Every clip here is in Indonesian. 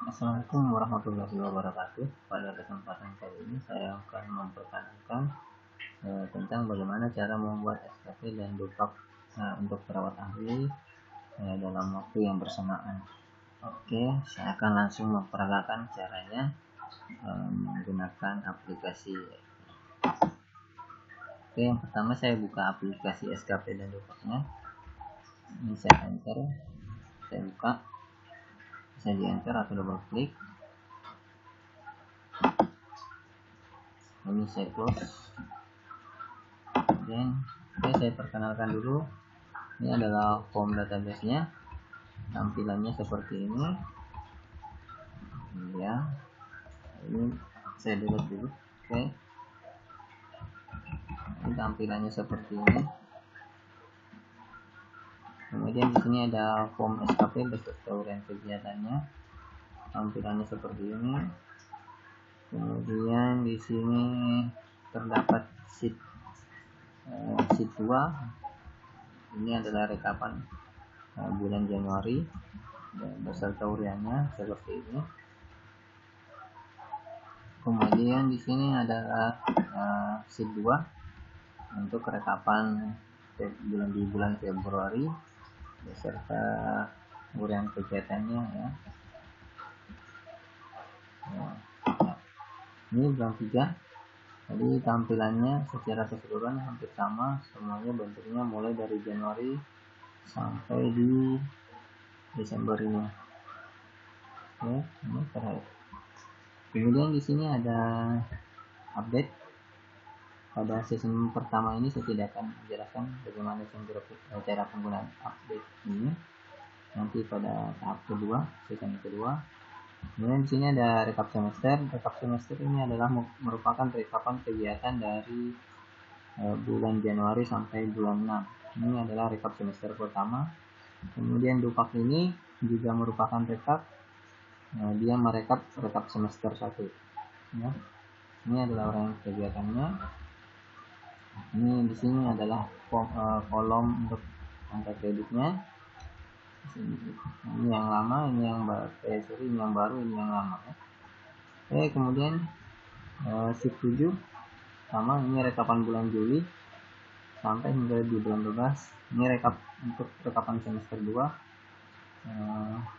Assalamualaikum warahmatullahi wabarakatuh. Pada kesempatan kali ini saya akan memperkenalkan tentang bagaimana cara membuat SKP dan dupak untuk perawat ahli dalam waktu yang bersamaan. Oke, saya akan langsung memperagakan caranya menggunakan aplikasi. Oke, yang pertama saya buka aplikasi SKP dan dupaknya. Ini saya enter, saya buka, saya di enter atau double klik. Ini saya close. Dan saya perkenalkan dulu. Ini adalah form database-nya. Tampilannya seperti ini. Ya. Ini saya delete dulu. Oke. Ini tampilannya seperti ini. Kemudian di sini ada form SKP beserta uraian kegiatannya. Tampilannya seperti ini. Kemudian di sini terdapat sheet 2. Ini adalah rekapan bulan Januari dan beserta uraiannya seperti ini. Kemudian di sini adalah sheet 2 untuk rekapan di bulan Februari beserta uraian kegiatannya ya. Ini bulan 3. Jadi tampilannya secara keseluruhan hampir sama, semuanya bentuknya mulai dari Januari sampai di Desember ini. Oke, ini terakhir. Kemudian di sini ada update. Pada season pertama ini saya tidak akan menjelaskan bagaimana cara penggunaan update ini. Nanti pada tahap kedua, season kedua. Kemudian di sini ada rekap semester. Rekap semester ini adalah merupakan rekapan kegiatan dari bulan Januari sampai bulan 6. Ini adalah rekap semester pertama. Kemudian dupak ini juga merupakan rekap. Dia merekap rekap semester 1. Ya. Ini adalah uraian kegiatannya. Ini di sini adalah kolom untuk angka kreditnya. Ini yang lama, ini yang baru, ini yang baru, ini yang lama. Oke, kemudian sheet 7 sama, ini rekapan bulan Juli sampai hingga di bulan 12. Ini rekap untuk rekapan semester 2.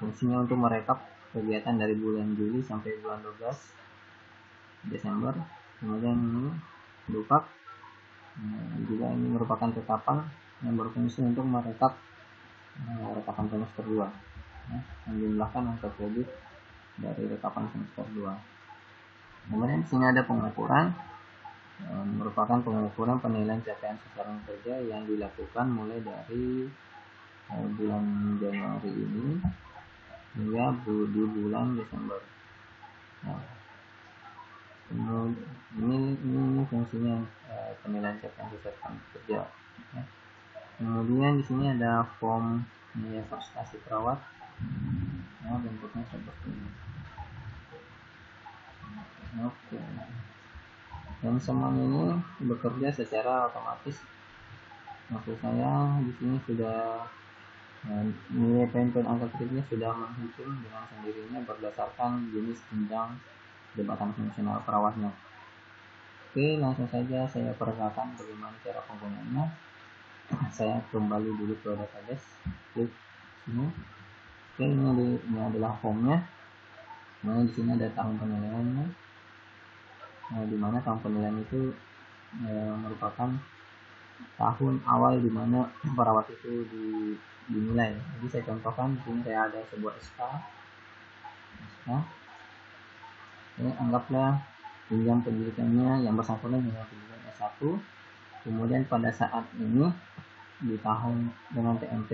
Fungsinya untuk merekap kegiatan dari bulan Juli sampai bulan 12 Desember. Kemudian ini dupak. Juga ini merupakan rekapan yang berfungsi untuk merekap rekapan semester 2, menjumlahkan angka kredit dari rekapan semester 2. Kemudian di sini ada pengukuran, merupakan pengukuran penilaian capaian sasaran kerja yang dilakukan mulai dari bulan Januari ini hingga di bulan Desember. Ini fungsinya penilaian capaian sasaran kerja. Kemudian di sini ada form nilai prestasi perawat. Bentuknya seperti ini. Oke. Dan semuanya ini bekerja secara otomatis. Maksud saya di sini sudah nilai poin-poin angka kreditnya sudah menghitung dengan sendirinya berdasarkan jenis jenjang jabatan fungsional perawatnya. Oke, langsung saja saya peragakan bagaimana cara penggunaannya. Saya kembali dulu ke database, klik sini. Oke, ini adalah formnya. Kemudian di sini ada tahun penilaiannya. Di mana tahun penilaian itu merupakan tahun awal di mana perawat itu dinilai. Jadi saya contohkan di sini saya ada sebuah SK. Ini anggaplah jenjang pendidikannya yang bersangkutan dengan pendidikan S1. Kemudian pada saat ini di tahun dengan TMT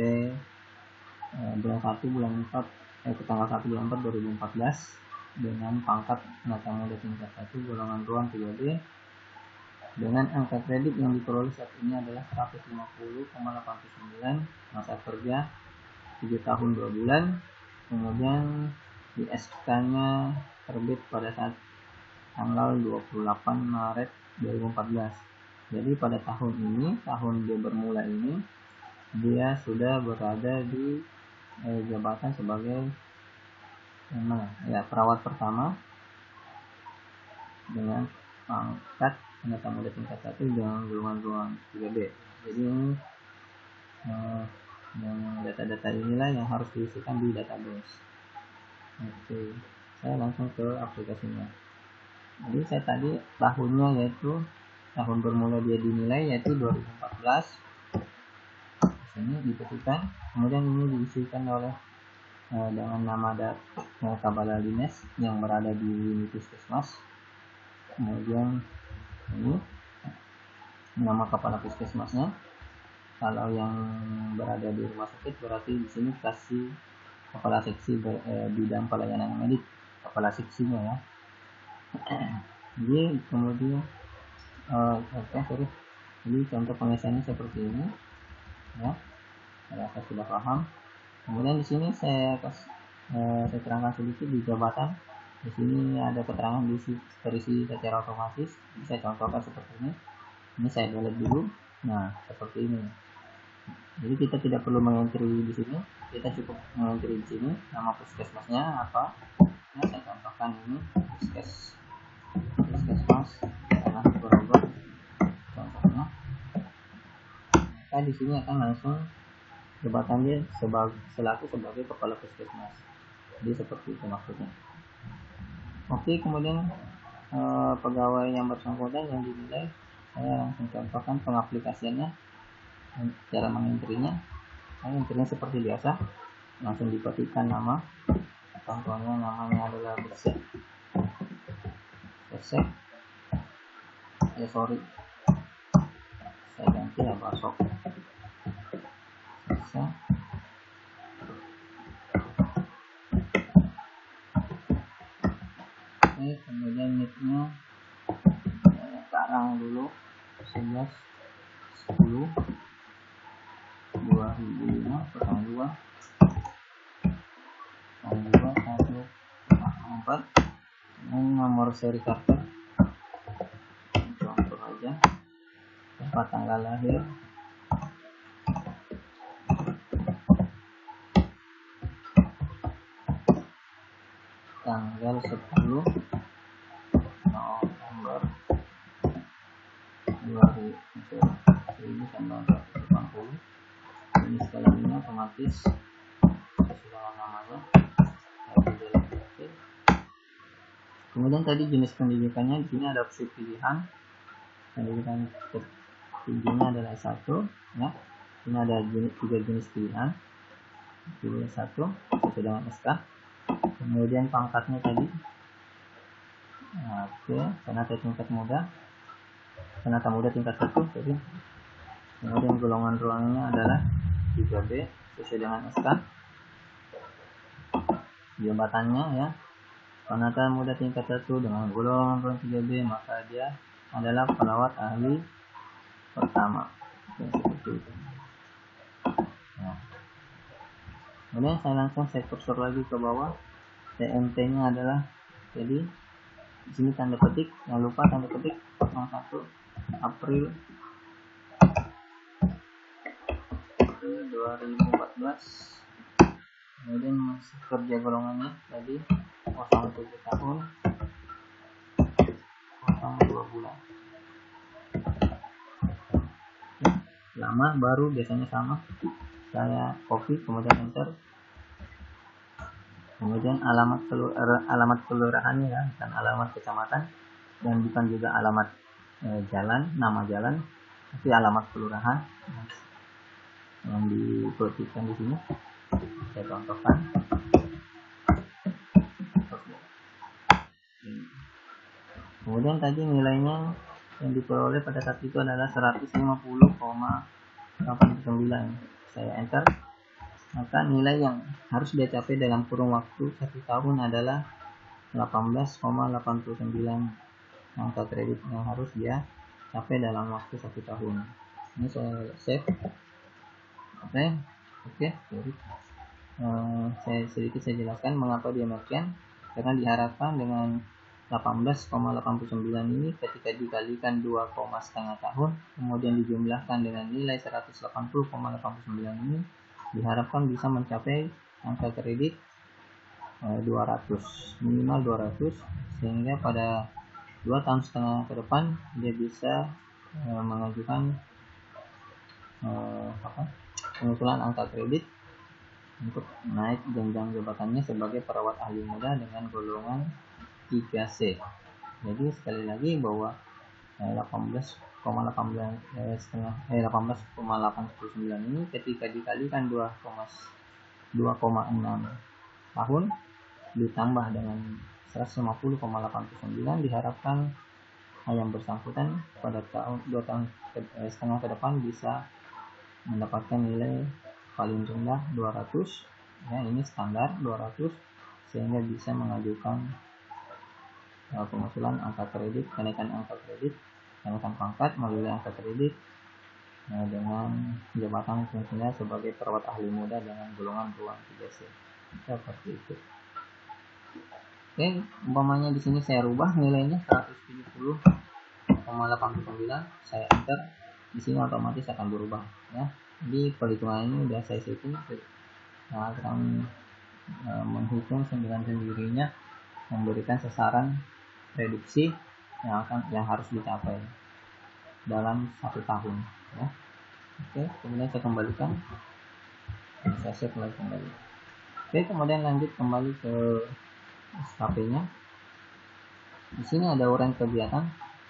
bulan 1 bulan 4 tanggal 1 bulan 4 2014 dengan pangkat tenaga muda tingkat 1 golongan ruang 3B dengan angka kredit yang diperoleh saat ini adalah 150,89, masa kerja 7 tahun 2 bulan. Kemudian di SK-nya terbit pada saat tanggal 28 Maret 2014. Jadi pada tahun ini, tahun dia bermula ini, dia sudah berada di jabatan sebagai yang mana ya, perawat pertama dengan pangkat anggota muda tingkat 1 dengan golongan 3B. Jadi ini yang data-data inilah yang harus diisikan di database. Oke, saya langsung ke aplikasinya. Jadi saya tadi tahunnya yaitu tahun bermula dia dinilai yaitu 2014. Ini dipetikkan, kemudian ini diisikan oleh dengan nama Kepala Dinas yang berada di Puskesmas. Kemudian ini nama kepala puskesmasnya. Kalau yang berada di rumah sakit berarti di sini kasih kepala seksi bidang pelayanan medik, kepala seksinya ya. Jadi kemudian jadi contoh pengisiannya seperti ini ya, saya sudah paham. Kemudian di sini saya terangkan sedikit di jabatan. Di sini ada keterangan terisi secara otomatis, bisa contohkan seperti ini. Ini saya delete dulu. Nah, seperti ini. Jadi kita tidak perlu mengentry di sini, kita cukup mengentry di sini nama puskesmasnya apa. Nah, saya contohkan ini puskesmas Tanah Grogol contohnya. Maka di sini akan langsung jabatannya selaku sebagai kepala puskesmas. Jadi seperti itu maksudnya. Oke, kemudian pegawai yang bersangkutan yang dinilai, saya langsung contohkan pengaplikasiannya, cara mengentrinya. Intinya seperti biasa, langsung diketikkan nama. Contohnya namanya adalah Besek. Saya ganti ya Basok. Besek. Oke, kemudian nicknya sekarang dulu 11 10 2005 02 154. Ini nomor seri kartu, contoh aja. Tempat tanggal lahir, tanggal 10 November 1980. Jenis kelaminnya otomatis sesuai namanya. Kemudian tadi jenis pendidikannya, di sini ada opsi pilihan. Pendidikan tingginya adalah 1 ya. Ini ada 3 jenis pilihan. Pilih 1 sesuai dengan SK. Kemudian pangkatnya tadi, oke, penata tingkat muda, penata muda tingkat 1 jadi. Kemudian golongan ruangnya adalah 3B sesuai dengan SK. Jabatannya ya, penata muda tingkat 1 dengan golongan ruang 3B, maka dia adalah perawat ahli pertama. Seperti itu. Nah, kemudian saya langsung kursor lagi ke bawah. TMT-nya adalah, jadi di sini tanda petik, jangan lupa tanda petik 01 April 2014. Kemudian masih kerja golongannya tadi 07 tahun 02 bulan. Lama baru biasanya sama, saya copy kemudian enter. Kemudian alamat kelurahannya ya, dan alamat kecamatan, dan bukan juga alamat jalan, nama jalan, tapi alamat kelurahan yang diketikkan di sini. Saya contohkan. Kemudian tadi nilainya yang diperoleh pada saat itu adalah 150,89. Saya enter. Maka nilai yang harus dia capai dalam kurun waktu 1 tahun adalah 18,89 angka kredit yang harus dia capai dalam waktu 1 tahun. Ini saya save. Oke. Jadi saya jelaskan mengapa dia demikian, karena diharapkan dengan 18,89 ini ketika dikalikan 2,5 tahun kemudian dijumlahkan dengan nilai 180,89 ini, diharapkan bisa mencapai angka kredit 200, minimal 200, sehingga pada 2,5 tahun ke depan dia bisa mengajukan pengusulan angka kredit untuk naik jenjang jabatannya sebagai perawat ahli muda dengan golongan 3C. Jadi sekali lagi bahwa 18,899 ini ketika dikalikan 2,6 tahun ditambah dengan 150,89 diharapkan yang bersangkutan pada tahun 2,5 tahun ke depan bisa mendapatkan nilai paling rendah 200, ya ini standar 200, sehingga bisa mengajukan pengusulan angka kredit, kenaikan pangkat melalui angka kredit dengan jabatan fungsinya sebagai perawat ahli muda dengan golongan 3C. Seperti itu. Oke, umpamanya di sini saya rubah nilainya 170,89, saya enter, di sini otomatis akan berubah ya. Jadi perhitungan ini sudah saya setting, akan menghitung sendirinya, memberikan sasaran reduksi yang harus dicapai dalam 1 tahun ya. Oke, kemudian saya kembalikan, saya save lagi kembali. Oke, kemudian lanjut kembali ke SKP-nya. Di sini ada uraian kegiatan.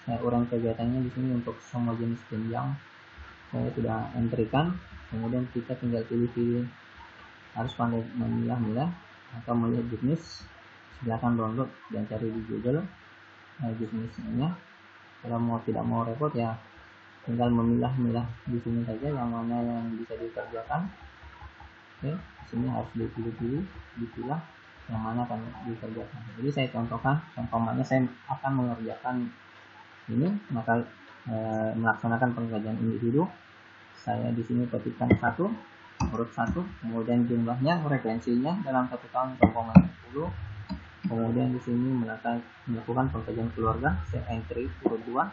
Uraian kegiatannya di sini untuk semua jenis jenjang saya sudah entrikan. Kemudian kita tinggal pilih-pilih, harus pandai memilah-milah atau melihat bisnis. Silahkan download dan cari di Google bisnisnya. Kalau tidak mau repot ya tinggal memilah-milah di sini saja yang mana yang bisa dikerjakan. Oke, di sini harus dipilah yang mana akan dikerjakan. Jadi saya contohkan, umpamanya saya akan mengerjakan ini, maka melaksanakan pengajian individu. Saya di sini ketikkan urut 1, kemudian jumlahnya, frekuensinya dalam 1 tahun 10. Kemudian di sini melakukan pengkajian keluarga, saya entry urut 2.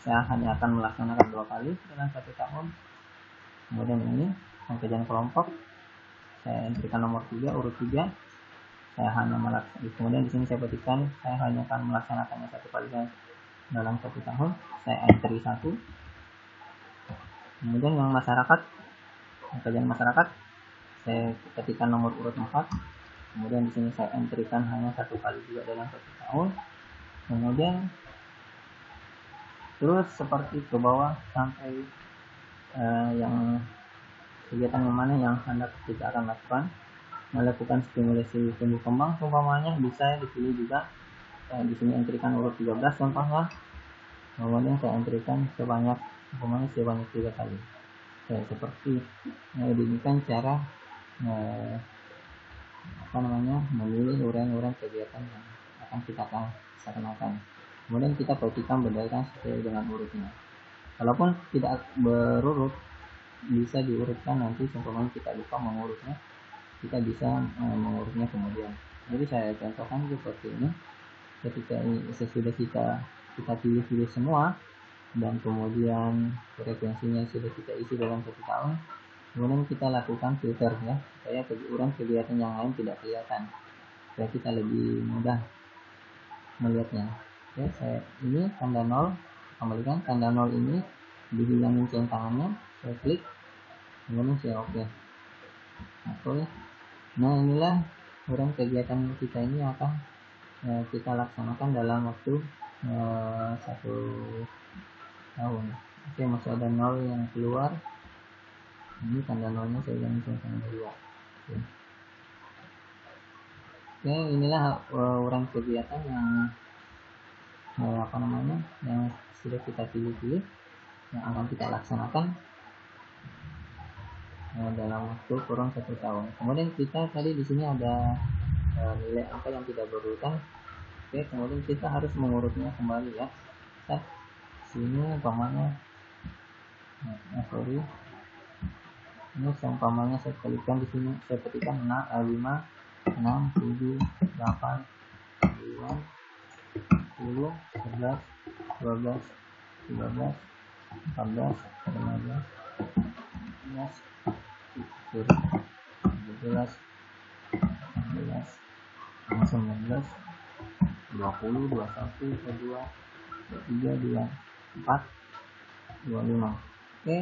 Saya hanya akan melaksanakan 2 kali dalam 1 tahun. Kemudian ini pengkajian kelompok, saya entrykan nomor 3 urut 3. Saya hanya kemudian di sini saya ketikkan saya hanya akan melaksanakannya 1 kali dalam 1 tahun. Saya entry 1. Kemudian yang kajian masyarakat, saya ketikkan nomor urut 4. Kemudian di sini saya entrykan hanya 1 kali juga dalam 1 tahun. Kemudian terus seperti ke bawah sampai yang kegiatan yang mana yang hendak kita akan melakukan stimulasi tumbuh kembang, umpamanya bisa dipilih juga. Di sini entrykan urut 13 contohnya. Kemudian saya entrykan sebanyak 3 kali. Seperti demikian cara memilih uraian kegiatan yang akan kita laksanakan. Kemudian kita perhatikan berdasarkan sesuai dengan urutnya. Walaupun tidak berurut, bisa diurutkan nanti, umpamanya kita lupa mengurutnya, kita bisa mengurutnya kemudian. Jadi saya contohkan seperti ini. Ketika sesudah kita pilih semua dan kemudian frekuensinya sudah kita isi dalam 1 tahun, kemudian kita lakukan filter ya, supaya uraian kegiatan yang lain tidak kelihatan, supaya kita lebih mudah melihatnya. Oke, saya ini tanda 0, kembalikan tanda 0 ini, dihilangin centangannya, saya klik, kemudian saya oke. Nah, inilah uraian kegiatan kita ini akan kita laksanakan dalam waktu 1 tahun. Oke, masih ada 0 yang keluar. Ini tanda 0-nya saya hilangin centangan 2. Oke, inilah uraian kegiatan yang yang sudah kita pilih yang akan kita laksanakan dalam waktu kurang 1 tahun. Kemudian kita tadi di sini ada nilai angka yang tidak berurutan. Oke, kemudian kita harus mengurutnya kembali ya. Sini umpamanya ini umpamanya saya klikkan di sini, saya ketikkan 5, 6, 7, 8, 9, 10, 11, 12, 13, 14, 15, 16, 17, 18, 11, 19, 20, 21, 22, 23, 24, 25. Oke,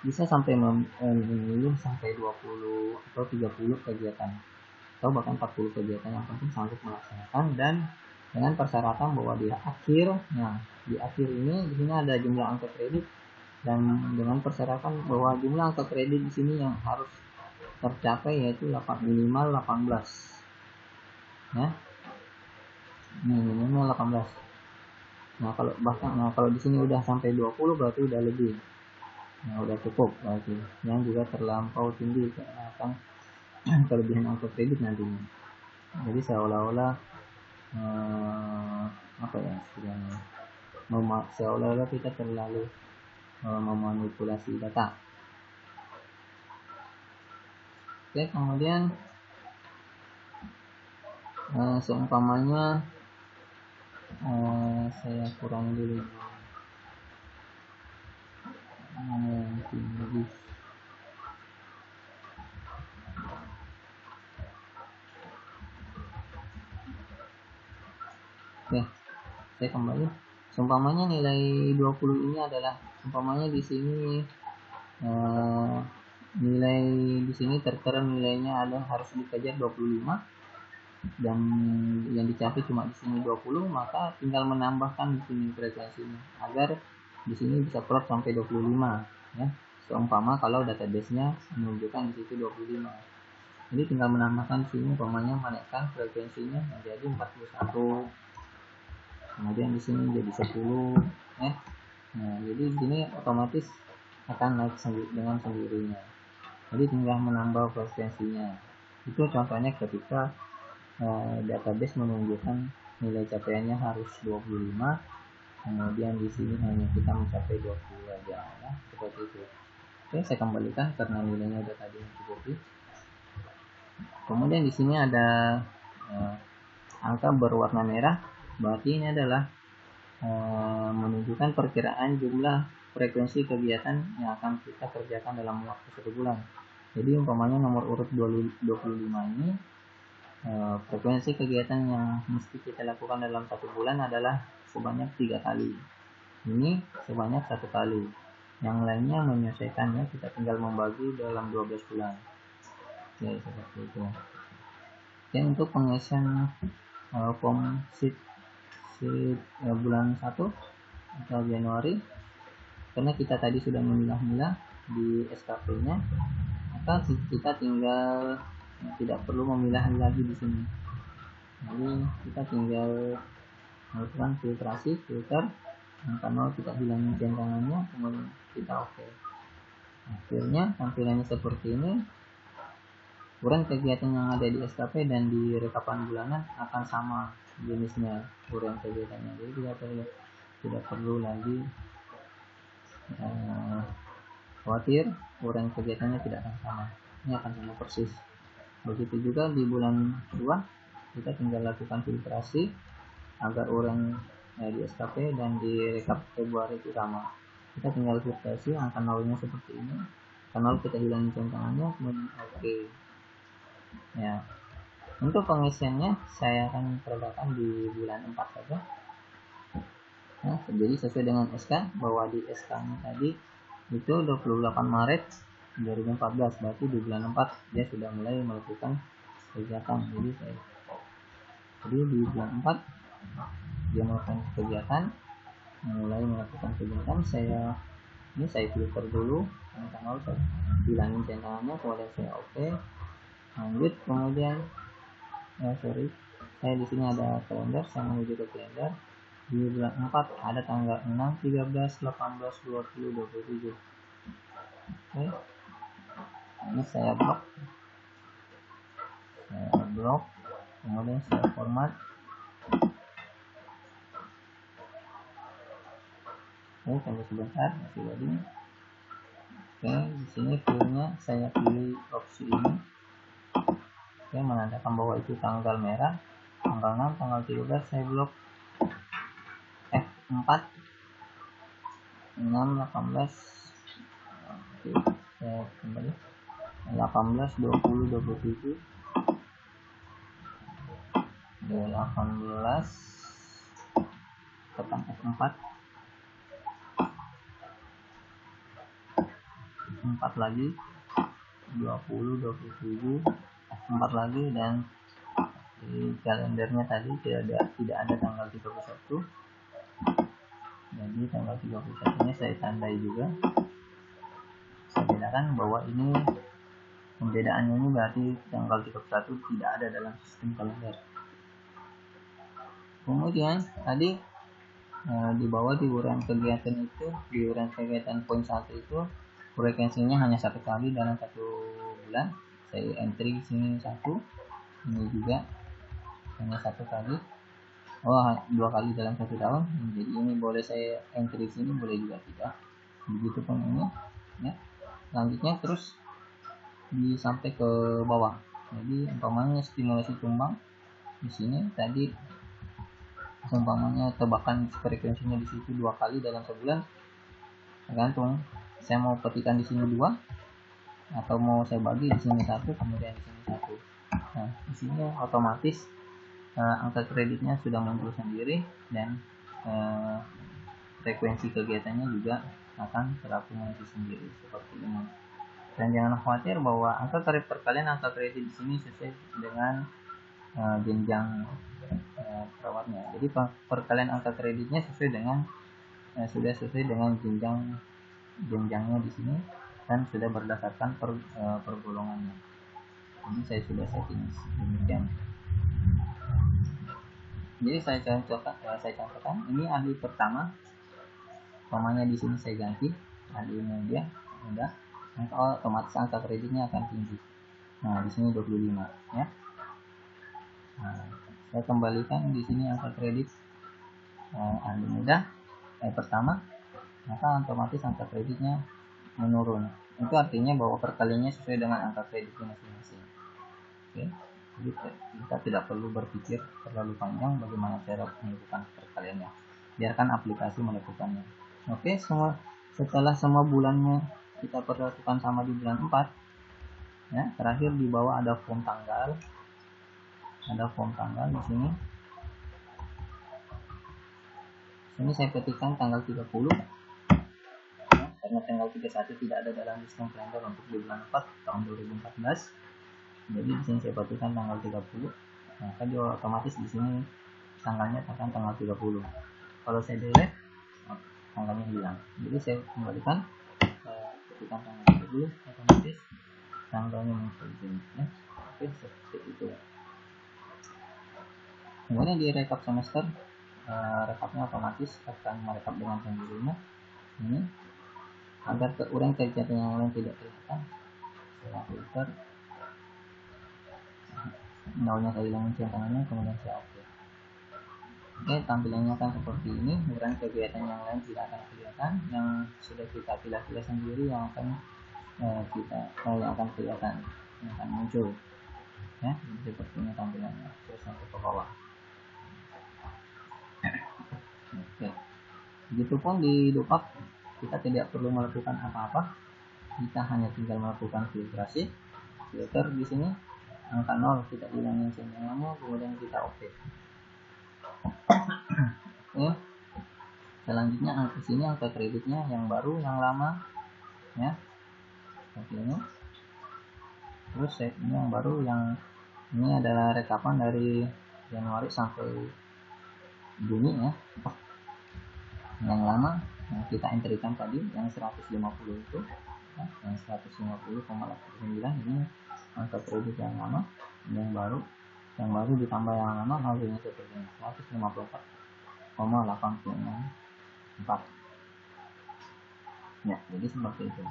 bisa sampai memilih sampai 20 atau 30 kegiatan atau bahkan 40 kegiatan, yang penting sanggup melaksanakan, dan dengan persyaratan bahwa di akhir ini di sini ada jumlah angka kredit, dan dengan persyaratan bahwa jumlah angka kredit di sini yang harus tercapai yaitu minimal 18 ya. Ini minimal 18. Nah, kalau di sini udah sampai 20 berarti udah lebih. Nah, udah cukup berarti. Yang juga terlampau tinggi akan kelebihan angka kredit nantinya. Jadi seolah-olah seolah-olah kita terlalu memanipulasi data. Oke, kemudian seumpamanya saya kurangi dulu mungkin lebih. Oke, saya kembali. Seumpamanya nilai 20 ini adalah, seumpamanya di sini nilai di sini tertera nilainya ada harus dikejar 25 dan yang dicapai cuma di sini 20, maka tinggal menambahkan di sini frekuensinya agar di sini bisa plot sampai 25 ya. Seumpama kalau database-nya menunjukkan di situ 25. Jadi tinggal menambahkan di sini umpamanya menaikkan frekuensinya menjadi 41. Kemudian di sini jadi 10 ya. Nah, jadi di sini otomatis akan naik dengan sendirinya. Jadi tinggal menambah frekuensinya. Itu contohnya ketika database menunjukkan nilai capaiannya harus 25, kemudian di sini hanya kita mencapai 20 aja ya, seperti itu. Oke, saya kembalikan karena nilainya udah tadi mencukupi. Kemudian di sini ada angka berwarna merah, berarti ini adalah menunjukkan perkiraan jumlah frekuensi kegiatan yang akan kita kerjakan dalam waktu 1 bulan. Jadi umpamanya nomor urut 25 ini frekuensi kegiatan yang mesti kita lakukan dalam 1 bulan adalah sebanyak 3 kali. Ini sebanyak 1 kali. Yang lainnya menyesuaikannya, kita tinggal membagi dalam 12 bulan. Oke, seperti itu. Oke, untuk pengisian form sheet bulan 1 atau Januari, karena kita tadi sudah memilah-milah di SKP-nya, maka kita tinggal tidak perlu memilah lagi di sini. Jadi kita tinggal melakukan filter angka 0 kita hilangin centangannya, kemudian kita oke. Akhirnya tampilannya seperti ini. Uran kegiatan yang ada di SKP dan di rekapan bulanan akan sama jenisnya uran kegiatannya. Jadi tidak perlu lagi khawatir uran kegiatannya tidak akan sama. Ini akan sama persis. Begitu juga di bulan 2 kita tinggal lakukan filtrasi agar uran di SKP dan di rekap Februari itu sama. Kita tinggal filtrasi angka 0-nya seperti ini. Angka 0 kita hilangin centangannya, kemudian oke. Ya. Untuk pengisiannya saya akan peragakan di bulan 4 saja. Nah, jadi sesuai dengan SK, bahwa di SK-nya tadi itu 28 Maret 2014, berarti di bulan 4 dia sudah mulai melakukan kegiatan. Jadi di bulan 4 dia melakukan kegiatan, saya filter dulu tanggal, saya bilangin centangannya, kemudian saya oke, lanjut. Kemudian saya di sini ada kalender, saya menuju ke kalender. Di bulan 4 ada tanggal 6, 13, 18, 20, 27. Oke. Ini saya blok, kemudian saya format. Oke, tunggu sebentar, masih loading. Oke, di sini filenya saya pilih opsi ini. Oke, menandakan bahwa itu tanggal merah. Tanggal 6, tanggal 13 saya blok. F4, 6, 18. Oke, saya kembali. 18, 20, 27. 18 tekan F4, 4 lagi, 20, 27, F4 lagi, dan di kalendernya tadi tidak ada tanggal 31. Jadi tanggal 31 nya saya tandai juga. Saya bedakan bahwa ini pembedaannya ini berarti tanggal 31 tidak ada dalam sistem kalender. Kemudian tadi di bawah di uraian kegiatan itu, di uraian kegiatan poin 1 itu frekuensinya hanya 1 kali dalam 1 bulan. Saya entry di sini 1, ini juga hanya 1 kali. 2 kali dalam 1 tahun. Jadi ini boleh saya entry di sini, boleh juga tidak. Begitu pun ini, ya. Selanjutnya terus sampai ke bawah. Jadi umpamanya stimulasi tumbang di sini tadi, umpamanya tebakan frekuensinya di situ 2 kali dalam sebulan, tergantung saya mau petikan di sini 2 atau mau saya bagi di sini 1 kemudian di sini 1. Nah, di sini otomatis angka kreditnya sudah muncul sendiri, dan frekuensi kegiatannya juga akan terakumulasi sendiri seperti ini. Dan jangan khawatir bahwa angka kredit perkalian angka kredit di sini sesuai dengan jenjang perawatnya. Jadi perkalian angka kreditnya sesuai dengan sudah sesuai dengan jenjangnya di sini, dan sudah berdasarkan pergolongannya. Ini saya sudah setting demikian. Jadi saya contohkan ini ahli pertama, umpamanya di sini saya ganti ahli media, udah, otomatis angka kreditnya akan tinggi. Nah, di sini 25 ya. Nah, saya kembalikan di sini angka kredit ahli muda pertama, maka otomatis angka kreditnya menurun. Itu artinya bahwa perkaliannya sesuai dengan angka kreditnya masing-masing. Oke. Jadi kita tidak perlu berpikir terlalu panjang bagaimana cara melakukan perkaliannya. Biarkan aplikasi melakukannya. Oke, setelah semua bulannya kita perlakukan sama di bulan 4. Ya, terakhir di bawah ada form tanggal. Ada form tanggal di sini. Sini saya ketikkan tanggal 30. Ya, karena tanggal 31 tidak ada dalam sistem kalender untuk di bulan 4 tahun 2014. Jadi di sini saya ketikkan tanggal 30. Maka dia otomatis di sini tanggalnya akan tanggal 30. Kalau saya delete, tanggalnya hilang. Jadi saya kembalikan ketikkan tanggal 30, otomatis tanggalnya muncul di sini. Ya. Oke, seperti itu. Kemudian di rekap semester, rekapnya otomatis akan merekap dengan sendirinya. Ini agar uraian kegiatan yang lain tidak kelihatan, saya filter, nolnya saya hilangin centangannya, kemudian saya oke. Oke, tampilannya kan seperti ini. Uraian kegiatan yang lain tidak akan kelihatan, yang sudah kita pilih-pilih sendiri yang akan yang akan kelihatan, yang akan muncul. Ya, jadi seperti ini tampilannya. Terus sampai ke bawah. Oke. Begitupun di Dupak kita tidak perlu melakukan apa-apa, kita hanya tinggal melakukan filter di sini angka 0 kita hilangin centangannya, kemudian kita oke. Oke. Selanjutnya angka sini angka kreditnya yang baru, yang lama, ya seperti ini. Terus ini yang baru, yang ini adalah rekapan dari Januari sampai Juni ya. Yang lama yang kita entrykan tadi yang 150 itu ya, yang 150,89 ini angka kredit yang lama. Yang baru ditambah yang lama hasilnya seperti ini 154,864 ya. Jadi seperti itu.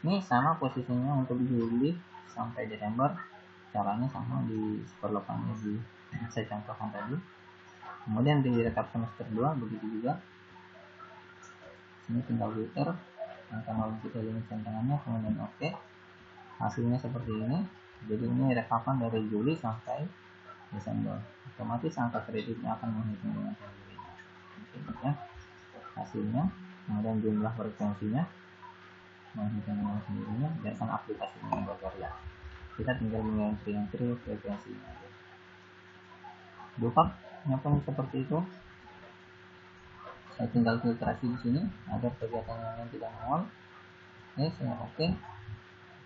Ini sama posisinya untuk Juli sampai Desember, caranya sama di seperlokannya di saya contohkan tadi. Kemudian di rekap semester 2 begitu juga. Ini tinggal filter, angka 0 kita hilangin centangannya, kemudian oke. Hasilnya seperti ini. Jadi ini rekapan dari Juli sampai Desember. Otomatis angka kreditnya akan menghitung dengan sendirinya. Ya. Hasilnya, kemudian jumlah frekuensinya menghitung dengan sendirinya. Biarkan aplikasinya yang berkarya. Kita tinggal mengentry frekuensinya. dupaknya pun seperti itu. Saya tinggal filtrasi di sini agar kegiatan yang lain tidak nongol. Saya oke,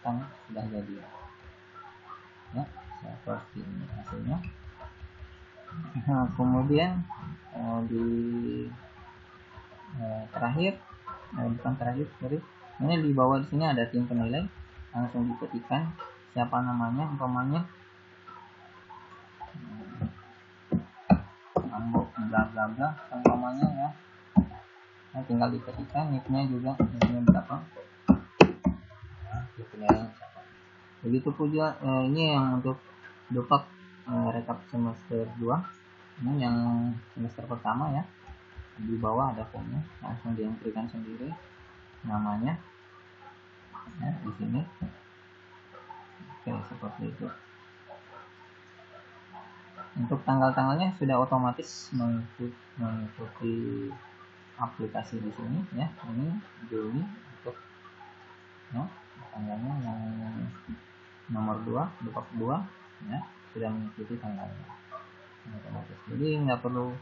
kan sudah jadi ya. Seperti ini hasilnya. Nah, kemudian di terakhir, bukan terakhir, sorry, ini di bawah di sini ada tim penilai, langsung diketikkan siapa namanya, umpamanya bla bla bla umpamanya ya. Nah, tinggal diketikkan nicknya juga, nicknya berapa, begitu pula ini yang untuk dupak rekap semester 2. Ini yang semester pertama ya, di bawah ada formnya, langsung dientrykan sendiri namanya ya, di sini. Oke, seperti itu. Untuk tanggal-tanggalnya sudah otomatis mengikuti aplikasi di sini ya. Ini Juli untuk ya, tanggalnya yang nomor 2, dupak 2 ya, sudah mengikuti tanggalnya otomatis. Jadi nggak perlu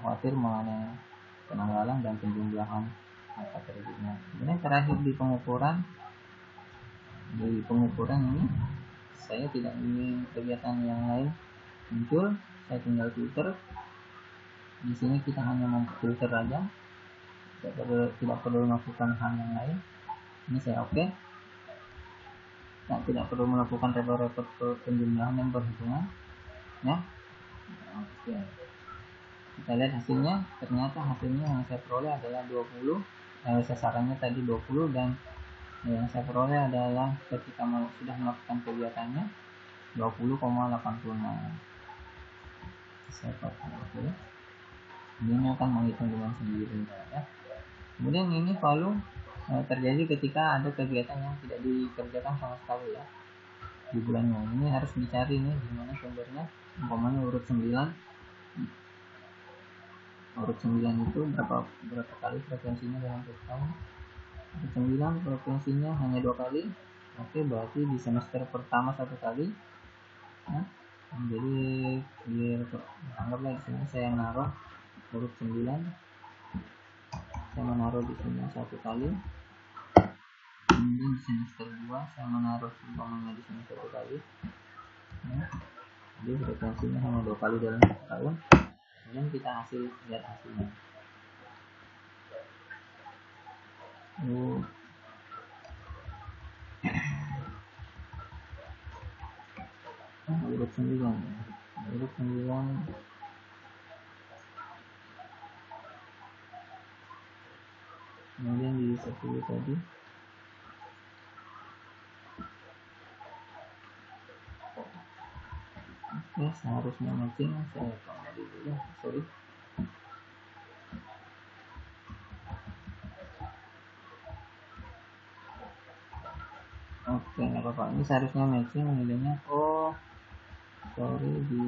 khawatir mengenai penanggalan dan penjumlahan angka kreditnya. Kemudian terakhir di pengukuran ini saya tidak ingin kegiatan yang lain muncul, saya tinggal filter. Di sini kita hanya memfilter aja, tidak perlu melakukan hal yang lain. Ini saya oke. Nah, tidak perlu melakukan repot-repot penjumlahan dan perhitungan ya. Oke, kita lihat hasilnya. Ternyata hasilnya yang saya peroleh adalah 20. Sasarannya tadi 20 dan yang saya peroleh adalah ketika sudah melakukan kegiatannya 20,86. Saya pakai ini akan menghitung dengan sendiri ya. Kemudian ini value terjadi ketika ada kegiatan yang tidak dikerjakan sama sekali ya di bulannya. Ini harus dicari nih gimana sumbernya. Umpamanya urut 9 itu berapa kali frekuensinya dalam tahun. Urut 9 frekuensinya hanya 2 kali. Oke, berarti di semester pertama 1 kali ya. Jadi anggaplah di sini saya naruh urut 9, saya menaruh di sini 1 kali. Kemudian di semester 2 saya menaruh umpamanya di sini 1 kali ya. Jadi frekuensinya hanya 2 kali dalam tahun. Kemudian kita lihat hasilnya. Urut 9 kemudian di 10 tadi oke, seharusnya matching. Saya kembali dulu, sorry. Oke, nggak apa-apa, ini seharusnya matching nilainya. Oh sorry, di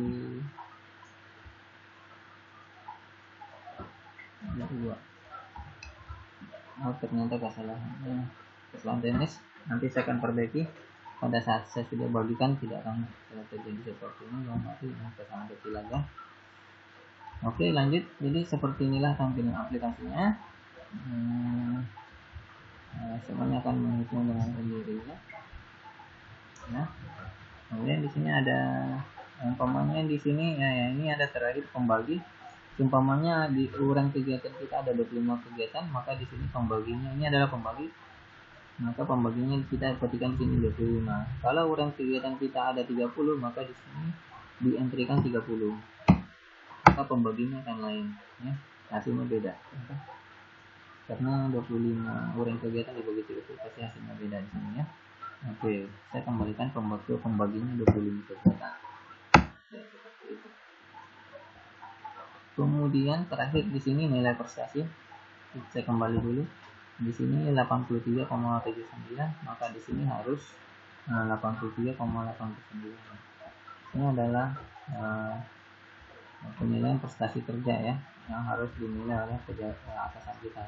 2. Oh ternyata kesalahan teknis. Nanti saya akan perbaiki pada saat saya sudah bagikan, tidak akan terjadi seperti ini. Nanti kesalahan kecil aja. Oke, lanjut. Jadi seperti inilah tampilan aplikasinya. Semuanya akan menghitung dengan sendirinya ya. Kemudian di sini ada umpamanya di sini ya, ini ada terakhir pembagi. Umpamanya di urutan kegiatan kita ada 25 kegiatan, maka di sini pembaginya ini adalah pembagi. Maka pembaginya kita ketikkan di sini 25. Kalau urutan kegiatan kita ada 30, maka di sini dientrykan 30. Maka pembaginya akan lain ya. Hasilnya beda. Ya. Karena 25 urutan kegiatan dibagi 30, pasti hasilnya beda di sini ya. Oke, saya kembalikan pembaginya 25 kegiatan. Kemudian terakhir di sini nilai prestasi. Saya kembali dulu. Di sini 83,79, maka di sini harus 83,89. Ini adalah penilaian prestasi kerja ya, yang harus dinilai oleh atasan kita.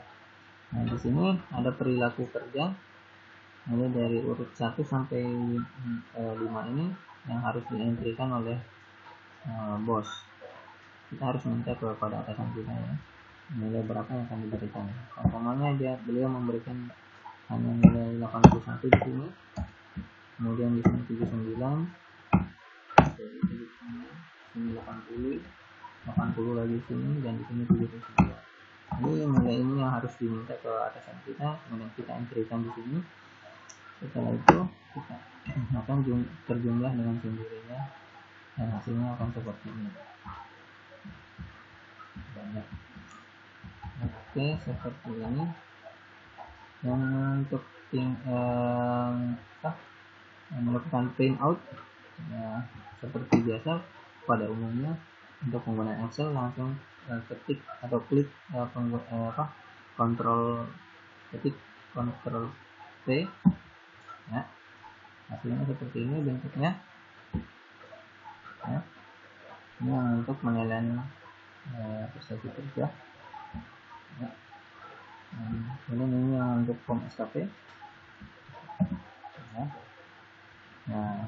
Nah, di sini ada perilaku kerja mulai dari urut 1 sampai 5 ini yang harus dientrykan oleh bos. Kita harus minta kepada atasan kita ya, nilai berapa yang akan diberikan. Umpamanya beliau memberikan hanya nilai 81 di sini, kemudian di sini 79, jadi di sini 80 lagi sini, dan di sini 79. Ini nilai ini yang harus diminta ke atasan kita, kemudian kita entrykan di sini. Setelah itu kita akan terjumlah dengan sendirinya, dan hasilnya akan seperti ini. Banyak. Oke, seperti ini. Dan untuk melakukan print out ya, seperti biasa pada umumnya untuk penggunaan Excel langsung ketik atau klik kontrol P ya, hasilnya seperti ini bentuknya ya. Ini untuk penilaian prestasi kerja ya. Ini yang untuk form SKP ya. Nah,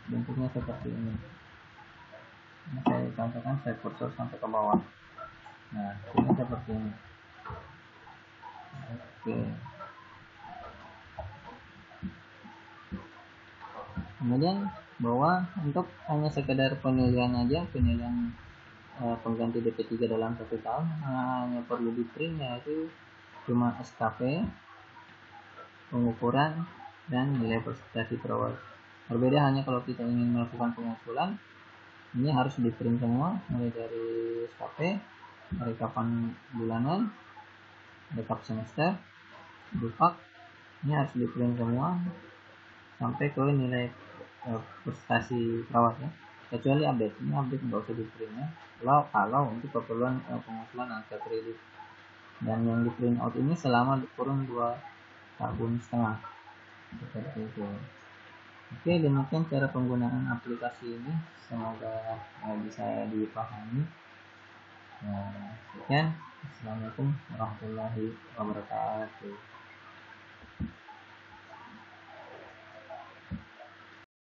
bentuknya seperti ini. Ini saya contohkan, saya kursor sampai ke bawah. Nah, ini seperti ini. Oke. Kemudian bahwa untuk hanya sekedar penilaian aja, penilaian pengganti DP3 dalam 1 tahun, hanya perlu di print, yaitu cuma SKP, pengukuran, dan nilai prestasi perawat. Berbeda hanya kalau kita ingin melakukan pengusulan, ini harus di print semua, mulai dari SKP, rekapan bulanan, rekap semester, bupak, ini harus di print semua sampai ke nilai prestasi perawat ya, kecuali update. Ini update nggak usah di print ya, kalau untuk keperluan pengusulan angka kredit. Dan yang di print out ini selama kurun 2,5 tahun seperti itu. Oke, demikian cara penggunaan aplikasi ini, semoga bisa dipahami. Sekian, assalamualaikum warahmatullahi wabarakatuh.